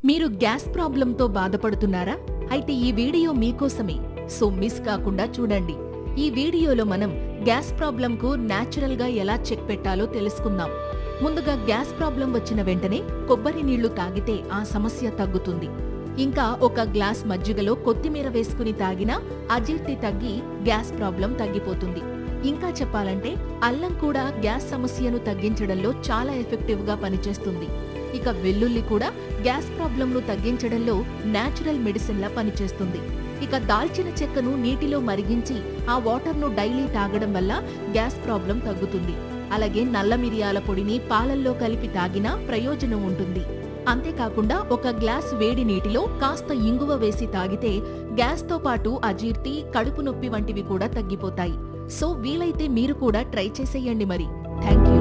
మీరు గ్యాస్ ప్రాబ్లంతో బాధపడుతున్నారా? అయితే ఈ వీడియో మీకోసమే, సో మిస్ కాకుండా చూడండి. ఈ వీడియోలో మనం గ్యాస్ ప్రాబ్లంకు న్యాచురల్ గా ఎలా చెక్ పెట్టాలో తెలుసుకుందాం. ముందుగా గ్యాస్ ప్రాబ్లం వచ్చిన వెంటనే కొబ్బరి నీళ్లు తాగితే ఆ సమస్య తగ్గుతుంది. ఇంకా ఒక గ్లాస్ మజ్జిగలో కొత్తిమీర వేసుకుని తాగినా అజీర్తి తగ్గి గ్యాస్ ప్రాబ్లం తగ్గిపోతుంది. ఇంకా చెప్పాలంటే అల్లం కూడా గ్యాస్ సమస్యను తగ్గించడంలో చాలా ఎఫెక్టివ్ గా పనిచేస్తుంది. ఇక వెల్లుల్లి కూడా గ్యాస్ ప్రాబ్లంను తగ్గించడంలో న్యాచురల్ మెడిసిన్ లా పనిచేస్తుంది. ఇక దాల్చిన చెక్కను నీటిలో మరిగించి ఆ వాటర్ను డైలీ తాగడం వల్ల గ్యాస్ ప్రాబ్లం తగ్గుతుంది. అలాగే నల్ల మిరియాల పొడిని పాలల్లో కలిపి తాగినా ప్రయోజనం ఉంటుంది. అంతేకాకుండా ఒక గ్లాస్ వేడి నీటిలో కాస్త ఇంగువ వేసి తాగితే గ్యాస్తో పాటు అజీర్తి, కడుపు నొప్పి వంటివి కూడా తగ్గిపోతాయి. సో వీలైతే మీరు కూడా ట్రై చేసేయండి మరి. Thank you.